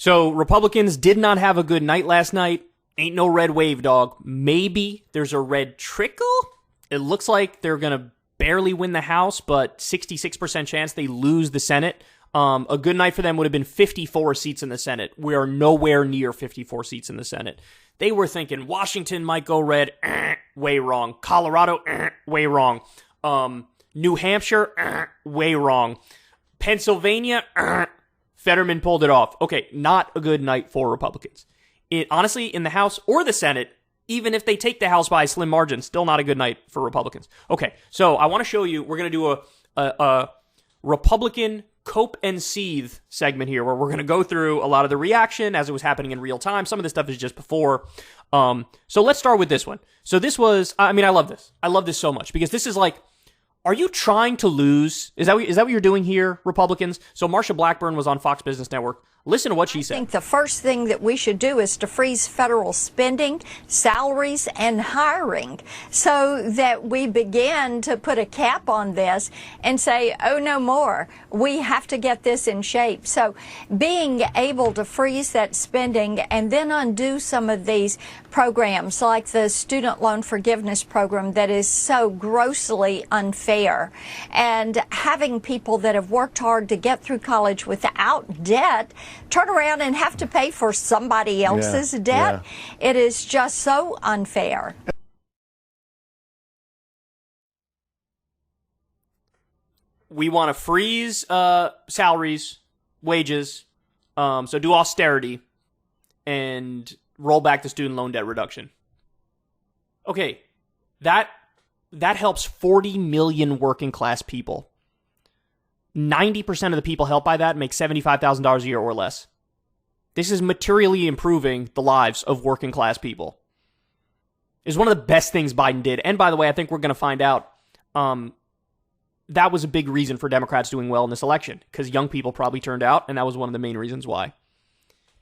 So Republicans did not have a good night last night. Ain't no red wave, dog. Maybe there's a red trickle. It looks like they're going to barely win the House, but 66% chance they lose the Senate. A good night for them would have been 54 seats in the Senate. We are nowhere near 54 seats in the Senate. They were thinking Washington might go red. Way wrong. Colorado, way wrong. New Hampshire, way wrong. Pennsylvania, Fetterman pulled it off. Okay, not a good night for Republicans. Honestly, in the House or the Senate, even if they take the House by a slim margin, still not a good night for Republicans. Okay, so I want to show you, we're going to do a Republican cope and seethe segment here, where we're going to go through a lot of the reaction as it was happening in real time. Some of this stuff is just before. So let's start with this one. So this was, I love this. I love this so much, because this is like, are you trying to lose? Is that what you're doing here, Republicans? So Marsha Blackburn was on Fox Business Network. Listen to what she said. I think the first thing that we should do is to freeze federal spending, salaries, and hiring, so that we begin to put a cap on this and say, oh, no more. We have to get this in shape. So being able to freeze that spending and then undo some of these programs, like the student loan forgiveness program that is so grossly unfair, and having people that have worked hard to get through college without debt turn around and have to pay for somebody else's debt. Yeah. It is just so unfair. We want to freeze salaries, wages, so do austerity, and roll back the student loan debt reduction. Okay, that helps 40 million working class people. 90% of the people helped by that make $75,000 a year or less. This is materially improving the lives of working class people. It's one of the best things Biden did. And by the way, I think we're going to find out that was a big reason for Democrats doing well in this election, because young people probably turned out, and that was one of the main reasons why.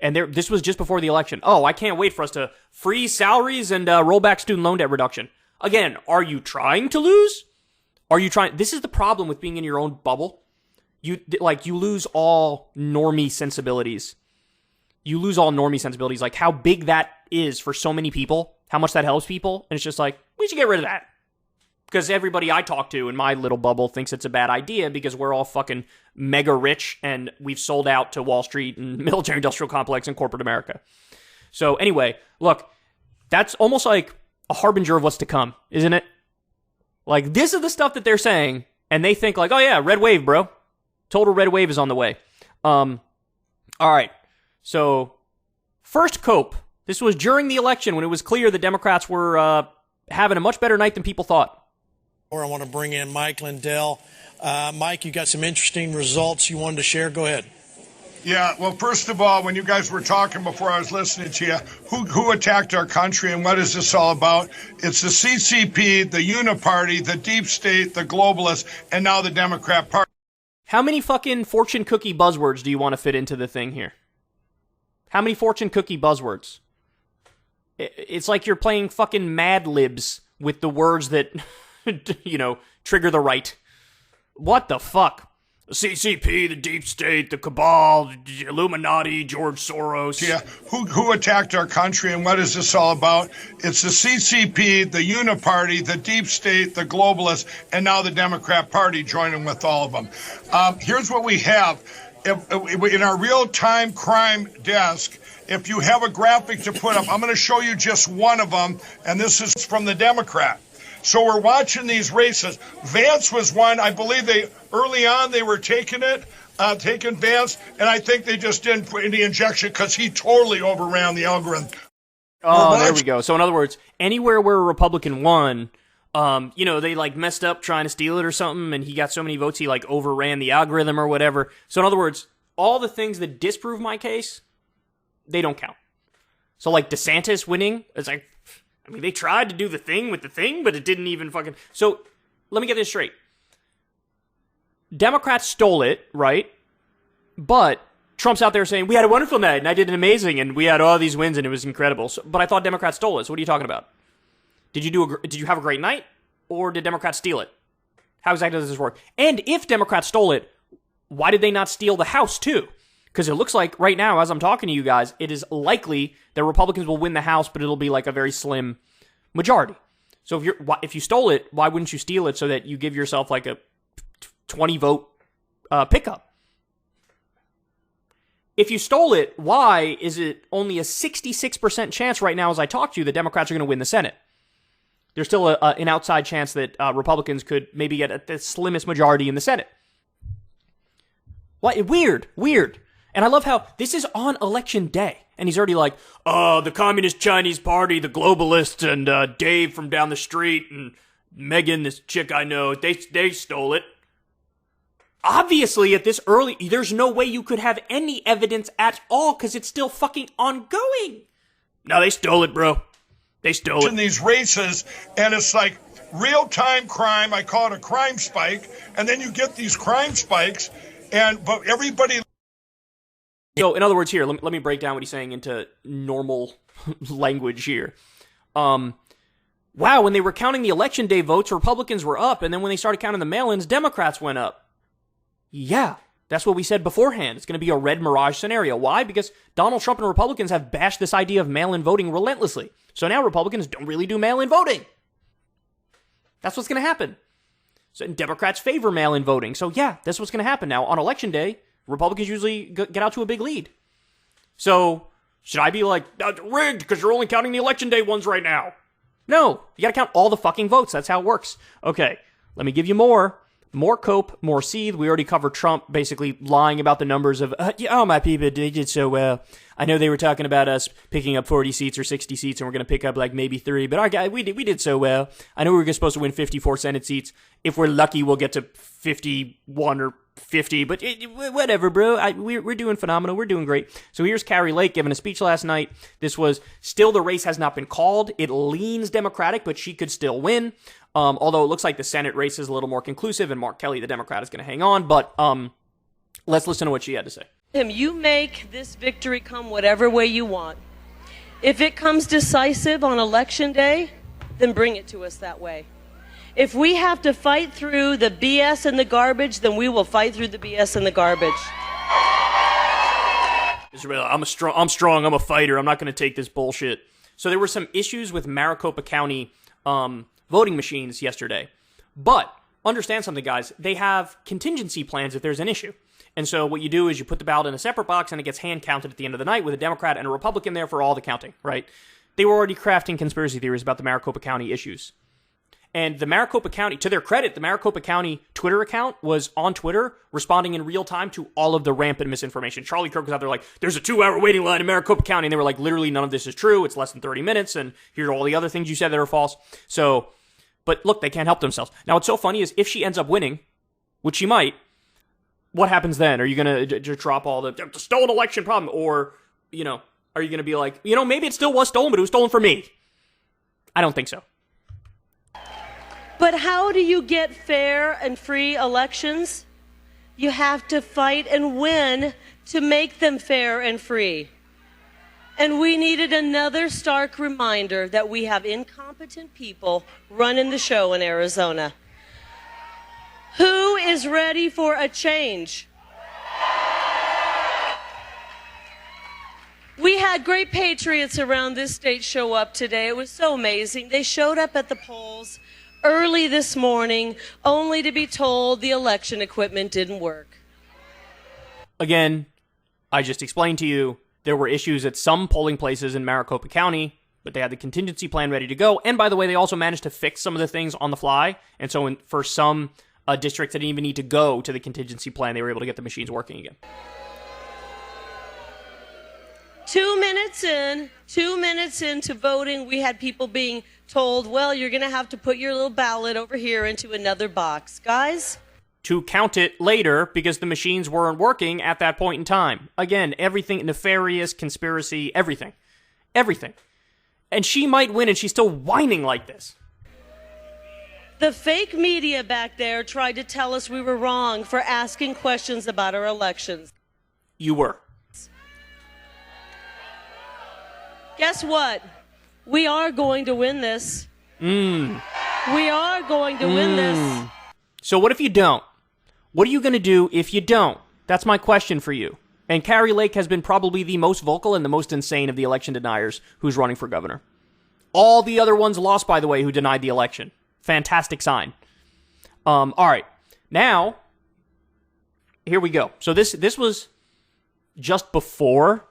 And this was just before the election. Oh, I can't wait for us to freeze salaries and roll back student loan debt reduction. Again, are you trying to lose? This is the problem with being in your own bubble. You lose all normie sensibilities. Like how big that is for so many people, how much that helps people. And it's just like, we should get rid of that. Because everybody I talk to in my little bubble thinks it's a bad idea, because we're all fucking mega rich and we've sold out to Wall Street and military industrial complex and corporate America. So anyway, look, that's almost like a harbinger of what's to come, isn't it? Like, this is the stuff that they're saying, and they think like, oh yeah, red wave, bro. Total red wave is on the way. All right. So, first cope. This was during the election when it was clear the Democrats were having a much better night than people thought. I want to bring in Mike Lindell. Mike, you got some interesting results you wanted to share. Go ahead. Yeah, well, first of all, when you guys were talking before I was listening to you, who attacked our country and what is this all about? It's the CCP, the Uniparty, the Deep State, the globalists, and now the Democrat Party. How many fucking fortune cookie buzzwords do you want to fit into the thing here? How many fortune cookie buzzwords? It's like you're playing fucking Mad Libs with the words that, trigger the right. What the fuck? The CCP, the Deep State, the Cabal, the Illuminati, George Soros. Yeah, who attacked our country and what is this all about? It's the CCP, the Uniparty, the Deep State, the globalists, and now the Democrat Party joining with all of them. Here's what we have. In our real-time crime desk, if you have a graphic to put up, I'm going to show you just one of them, and this is from the Democrat. So we're watching these races. Vance was one. I believe early on they were taking Vance, and I think they just didn't put any injection because he totally overran the algorithm. Oh, there we go. So in other words, anywhere where a Republican won, they like messed up trying to steal it or something, and he got so many votes he like overran the algorithm or whatever. So in other words, all the things that disprove my case, they don't count. So like DeSantis winning, it's like, they tried to do the thing with the thing, but it didn't even fucking... So, let me get this straight. Democrats stole it, right? But Trump's out there saying, we had a wonderful night, and I did an amazing, and we had all these wins, and it was incredible. So, but I thought Democrats stole it, so what are you talking about? Did you have a great night, or did Democrats steal it? How exactly does this work? And if Democrats stole it, why did they not steal the House, too? Because it looks like right now, as I'm talking to you guys, it is likely that Republicans will win the House, but it'll be like a very slim majority. So if you stole it, why wouldn't you steal it so that you give yourself like a 20 vote pickup? If you stole it, why is it only a 66% chance right now as I talk to you the Democrats are going to win the Senate? There's still an outside chance that Republicans could maybe get the slimmest majority in the Senate. What? Weird. And I love how this is on election day. And he's already like, the Communist Chinese Party, the globalists, and Dave from down the street, and Megan, this chick I know, they stole it. Obviously, at this early, there's no way you could have any evidence at all because it's still fucking ongoing. No, they stole it, bro. They stole it. In these races, and it's like real-time crime. I call it a crime spike. And then you get these crime spikes, but everybody... So, in other words here, let me break down what he's saying into normal language here. Wow, when they were counting the election day votes, Republicans were up, and then when they started counting the mail-ins, Democrats went up. Yeah, that's what we said beforehand. It's going to be a red mirage scenario. Why? Because Donald Trump and Republicans have bashed this idea of mail-in voting relentlessly. So now Republicans don't really do mail-in voting. That's what's going to happen. So Democrats favor mail-in voting. So yeah, that's what's going to happen. Now, on election day, Republicans usually get out to a big lead. So, should I be like, rigged because you're only counting the election day ones right now? No, you got to count all the fucking votes. That's how it works. Okay, let me give you more. More cope, more seethe. We already covered Trump basically lying about the numbers of, my people, they did so well. I know they were talking about us picking up 40 seats or 60 seats and we're going to pick up like maybe 3, but our guy, we did so well. I know we were supposed to win 54 Senate seats. If we're lucky, we'll get to 51 or 50, but whatever, bro. We're doing phenomenal. We're doing great. So here's Carrie Lake giving a speech last night. This was still the race has not been called. It leans Democratic, but she could still win. Although it looks like the Senate race is a little more conclusive and Mark Kelly, the Democrat, is going to hang on. But let's listen to what she had to say. You make this victory come whatever way you want. If it comes decisive on election day, then bring it to us that way. If we have to fight through the BS and the garbage, then we will fight through the BS and the garbage. I'm strong. I'm a fighter. I'm not going to take this bullshit. So there were some issues with Maricopa County voting machines yesterday. But understand something, guys. They have contingency plans if there's an issue. And so what you do is you put the ballot in a separate box and it gets hand counted at the end of the night with a Democrat and a Republican there for all the counting, right? They were already crafting conspiracy theories about the Maricopa County issues. And the Maricopa County, to their credit, the Maricopa County Twitter account was on Twitter responding in real time to all of the rampant misinformation. Charlie Kirk was out there like, there's a 2-hour waiting line in Maricopa County. And they were like, literally none of this is true. It's less than 30 minutes. And here are all the other things you said that are false. So, but look, they can't help themselves. Now, what's so funny is if she ends up winning, which she might, what happens then? Are you going to drop all the stolen election problem? Or, are you going to be like, maybe it still was stolen, but it was stolen from me? I don't think so. But how do you get fair and free elections? You have to fight and win to make them fair and free. And we needed another stark reminder that we have incompetent people running the show in Arizona. Who is ready for a change? We had great patriots around this state show up today. It was so amazing. They showed up at the polls early this morning, only to be told the election equipment didn't work. Again, I just explained to you, there were issues at some polling places in Maricopa County, but they had the contingency plan ready to go. And by the way, they also managed to fix some of the things on the fly. And so for some districts that didn't even need to go to the contingency plan, they were able to get the machines working again. 2 minutes into voting, we had people being told, well, you're going to have to put your little ballot over here into another box. Guys? To count it later because the machines weren't working at that point in time. Again, everything nefarious, conspiracy, everything. Everything. And she might win and she's still whining like this. The fake media back there tried to tell us we were wrong for asking questions about our elections. You were. Guess what? We are going to win this. We are going to win this. So what if you don't? What are you going to do if you don't? That's my question for you. And Carrie Lake has been probably the most vocal and the most insane of the election deniers who's running for governor. All the other ones lost, by the way, who denied the election. Fantastic sign. All right. Now, here we go. So this was just before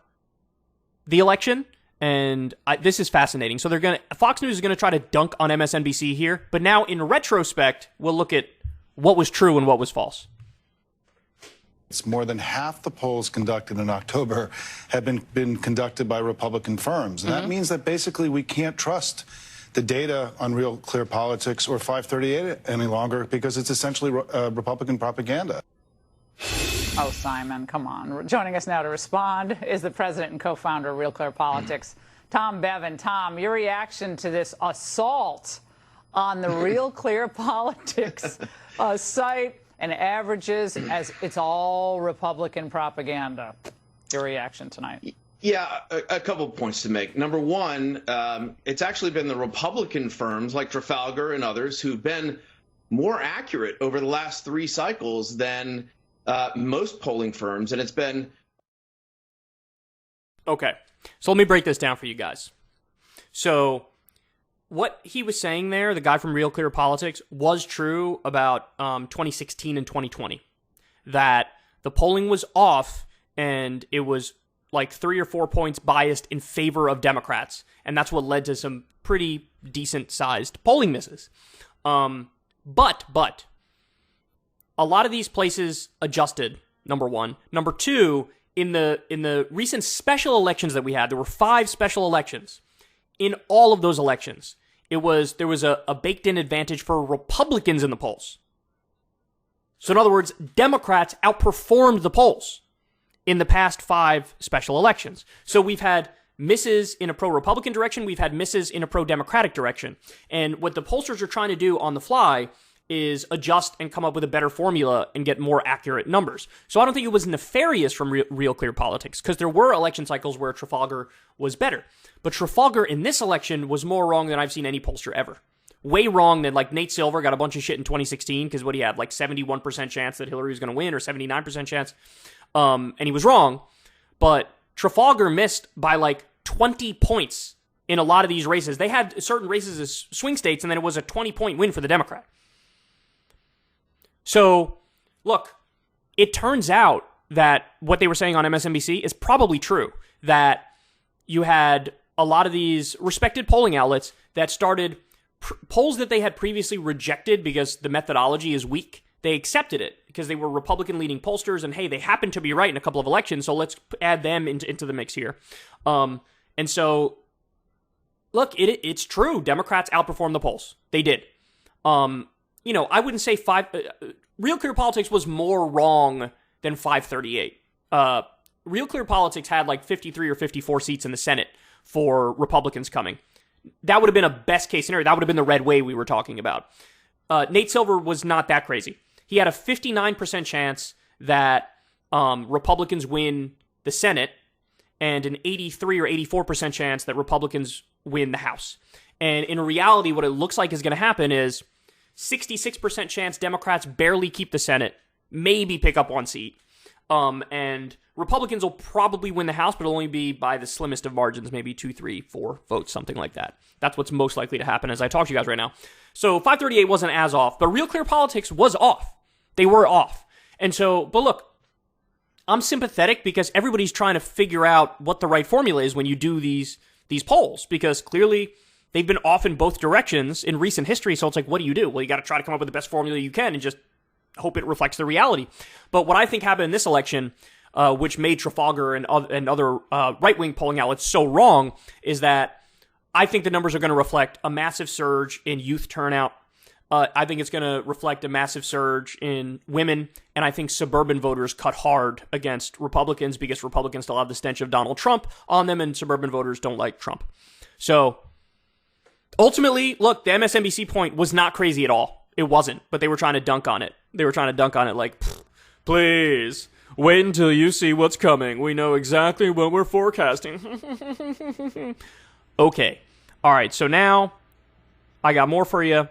the election, and this is fascinating. So Fox News is going to try to dunk on MSNBC here, but now in retrospect, we'll look at what was true and what was false. It's more than half the polls conducted in October have been conducted by Republican firms. And that means that basically we can't trust the data on Real Clear Politics or 538 any longer because it's essentially Republican propaganda. Oh, Simon, come on. Joining us now to respond is the president and co-founder of Real Clear Politics, Tom Bevan. Tom, your reaction to this assault on the Real Clear Politics site and averages as it's all Republican propaganda. Your reaction tonight? Yeah, a couple of points to make. Number one, it's actually been the Republican firms like Trafalgar and others who've been more accurate over the last 3 cycles than most polling firms, and it's been... Okay, so let me break this down for you guys. So what he was saying there, the guy from Real Clear Politics, was true about 2016 and 2020. That the polling was off and it was like 3 or 4 points biased in favor of Democrats. And that's what led to some pretty decent-sized polling misses. But a lot of these places adjusted, number one. Number two, in the recent special elections that we had, there were 5 special elections. In all of those elections, there was a baked-in advantage for Republicans in the polls. So in other words, Democrats outperformed the polls in the past 5 special elections. So we've had misses in a pro-Republican direction, we've had misses in a pro-Democratic direction. And what the pollsters are trying to do on the fly is adjust and come up with a better formula and get more accurate numbers. So I don't think it was nefarious from Real Clear Politics, because there were election cycles where Trafalgar was better. But Trafalgar in this election was more wrong than I've seen any pollster ever. Way wrong than, like, Nate Silver got a bunch of shit in 2016, because what he had, like 71% chance that Hillary was going to win, or 79% chance, and he was wrong. But Trafalgar missed by like 20 points in a lot of these races. They had certain races as swing states, and then it was a 20-point win for the Democrat. So, look, it turns out that what they were saying on MSNBC is probably true, that you had a lot of these respected polling outlets that started polls that they had previously rejected because the methodology is weak. They accepted it because they were Republican-leading pollsters, and hey, they happened to be right in a couple of elections, so let's add them into the mix here. And so, look, it's true. Democrats outperformed the polls. They did. I wouldn't say Real Clear Politics was more wrong than 538. Real Clear Politics had like 53 or 54 seats in the Senate for Republicans coming. That would have been a best case scenario. That would have been the red wave we were talking about. Nate Silver was not that crazy. He had a 59% chance that Republicans win the Senate and an 83 or 84% chance that Republicans win the House. And in reality, what it looks like is going to happen is 66% chance Democrats barely keep the Senate, maybe pick up 1 seat. And Republicans will probably win the House, but it'll only be by the slimmest of margins, maybe 2, 3, 4 votes, something like that. That's what's most likely to happen as I talk to you guys right now. So 538 wasn't as off, but Real Clear Politics was off. They were off. And so, but look, I'm sympathetic because everybody's trying to figure out what the right formula is when you do these polls, because clearly they've been off in both directions in recent history. So it's like, what do you do? Well, you got to try to come up with the best formula you can and just hope it reflects the reality. But what I think happened in this election, which made Trafalgar and other right-wing polling outlets so wrong, is that I think the numbers are going to reflect a massive surge in youth turnout. I think it's going to reflect a massive surge in women, and I think suburban voters cut hard against Republicans because Republicans still have the stench of Donald Trump on them, and suburban voters don't like Trump. So ultimately, look, the MSNBC point was not crazy at all. It wasn't, but they were trying to dunk on it. They were trying to dunk on it like, please, wait until you see what's coming. We know exactly what we're forecasting. Okay. All right, so now I got more for you.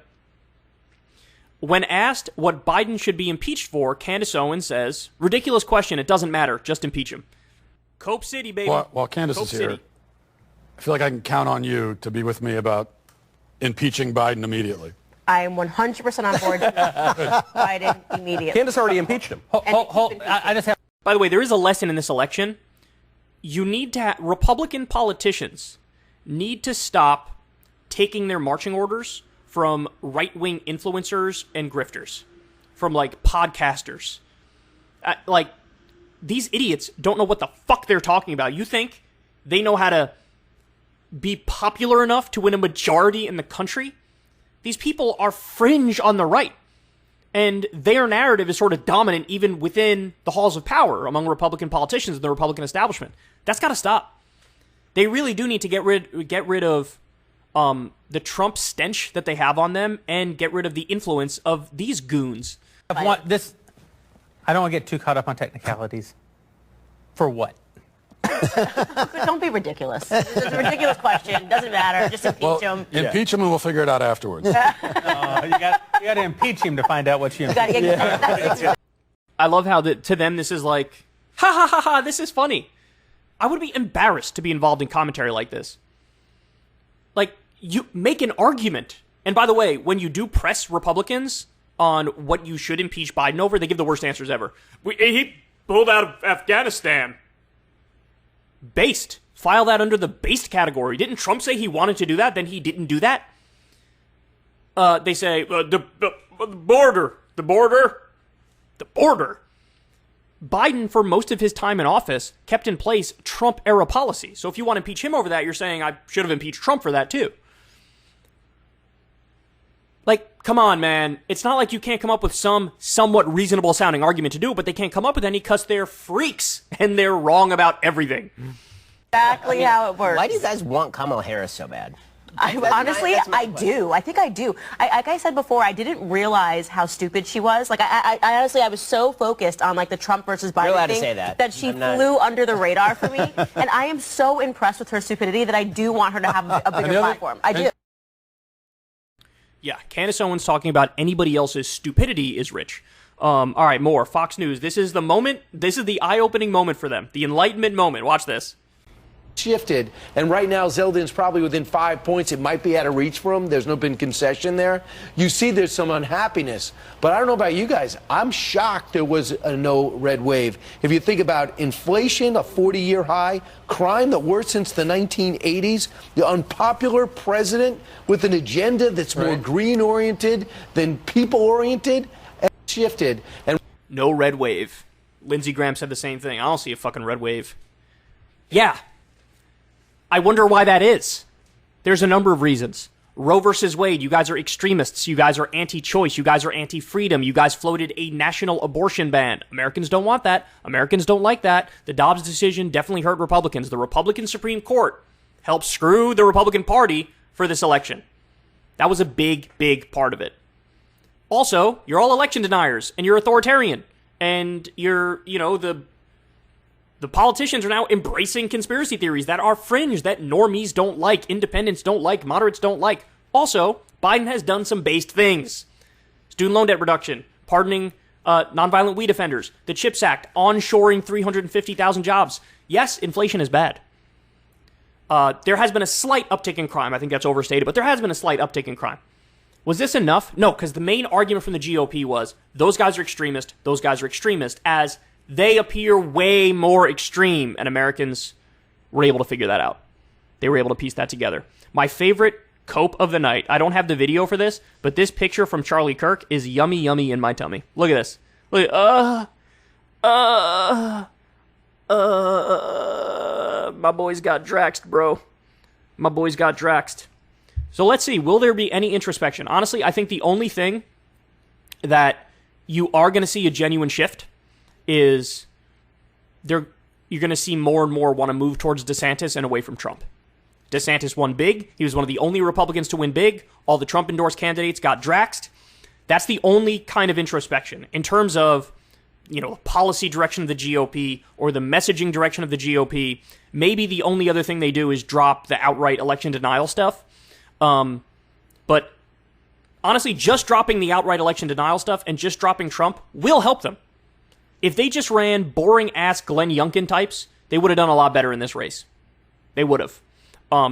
When asked what Biden should be impeached for, Candace Owens says, ridiculous question, it doesn't matter, just impeach him. Cope City, baby. While Candace is here, I feel like I can count on you to be with me about impeaching Biden immediately. I am 100% on board to Biden immediately. Candace already impeached him. I just have... By the way, there is a lesson in this election. You need to Republican politicians need to stop taking their marching orders from right-wing influencers and grifters, from, like, podcasters. These idiots don't know what the fuck they're talking about. You think they know how to be popular enough to win a majority in the country? These people are fringe on the right, and their narrative is sort of dominant even within the halls of power among Republican politicians and the Republican establishment. That's got to stop. They really do need to get rid of the Trump stench that they have on them and get rid of the influence of these goons. I don't want to get too caught up on technicalities. For what? Don't be ridiculous. It's a ridiculous question. Doesn't matter. Just impeach him. Impeach him and we'll figure it out afterwards. You got to impeach him to find out what you impeach. I love how to them this is like, ha ha ha ha, this is funny. I would be embarrassed to be involved in commentary like this. Like, you make an argument. And by the way, when you do press Republicans on what you should impeach Biden over, they give the worst answers ever. He pulled out of Afghanistan. Based. File that under the based category. Didn't Trump say he wanted to do that? Then he didn't do that? They say, the border. Biden, for most of his time in office, kept in place Trump-era policy. So if you want to impeach him over that, you're saying I should have impeached Trump for that too. Like, come on, man. It's not like you can't come up with some somewhat reasonable-sounding argument to do it, but they can't come up with any because they're freaks, and they're wrong about everything. Exactly how it works. Why do you guys want Kamala Harris so bad? Honestly, I do. I think I do. Like I said before, I didn't realize how stupid she was. Like, I honestly, I was so focused on, like, the Trump versus Biden You're allowed thing to say that she flew under the radar for me. And I am so impressed with her stupidity that I do want her to have a bigger platform. I do. Yeah, Candace Owens talking about anybody else's stupidity is rich. All right, more. Fox News. This is the moment. This is the eye-opening moment for them. The enlightenment moment. Watch this. Shifted, and right now Zeldin's probably within 5 points. It might be out of reach for him. There's no been concession there. You see there's some unhappiness, but I don't know about you guys. I'm shocked there was a no red wave. If you think about inflation, a 40-year high, crime, the worst since the 1980s, the unpopular president with an agenda that's more green-oriented than people-oriented, and shifted. And no red wave. Lindsey Graham said the same thing. I don't see a fucking red wave. Yeah. I wonder why that is. There's a number of reasons. Roe versus Wade, you guys are extremists. You guys are anti-choice. You guys are anti-freedom. You guys floated a national abortion ban. Americans don't want that. Americans don't like that. The Dobbs decision definitely hurt Republicans. The Republican Supreme Court helped screw the Republican Party for this election. That was a big, big part of it. Also, you're all election deniers, and you're authoritarian. And you're, the politicians are now embracing conspiracy theories that are fringe, that normies don't like, independents don't like, moderates don't like. Also, Biden has done some based things. Student loan debt reduction, pardoning nonviolent weed offenders, the CHIPS Act, onshoring 350,000 jobs. Yes, inflation is bad. There has been a slight uptick in crime. I think that's overstated, but there has been a slight uptick in crime. Was this enough? No, because the main argument from the GOP was, those guys are extremist, as they appear way more extreme, and Americans were able to figure that out. They were able to piece that together. My favorite cope of the night, I don't have the video for this, but this picture from Charlie Kirk is yummy, yummy in my tummy. Look at this. Look at, my boys got draxed, bro. My boys got draxed. So let's see, will there be any introspection? Honestly, I think the only thing that you are going to see a genuine shift is you're going to see more and more want to move towards DeSantis and away from Trump. DeSantis won big. He was one of the only Republicans to win big. All the Trump-endorsed candidates got draxed. That's the only kind of introspection. In terms of, policy direction of the GOP or the messaging direction of the GOP, maybe the only other thing they do is drop the outright election denial stuff. But Honestly, just dropping the outright election denial stuff and just dropping Trump will help them. If they just ran boring-ass Glenn Youngkin types, they would have done a lot better in this race. They would have.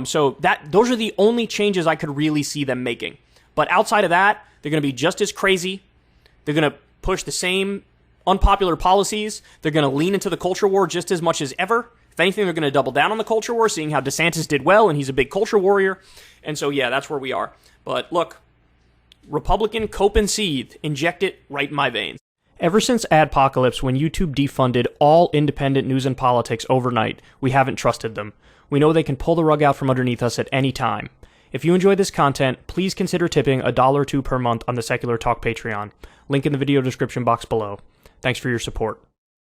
So those are the only changes I could really see them making. But outside of that, they're going to be just as crazy. They're going to push the same unpopular policies. They're going to lean into the culture war just as much as ever. If anything, they're going to double down on the culture war, seeing how DeSantis did well, and he's a big culture warrior. And so, yeah, that's where we are. But look, Republican cope and seethe. Inject it right in my veins. Ever since Adpocalypse, when YouTube defunded all independent news and politics overnight, we haven't trusted them. We know they can pull the rug out from underneath us at any time. If you enjoy this content, please consider tipping $1 or $2 per month on the Secular Talk Patreon. Link in the video description box below. Thanks for your support.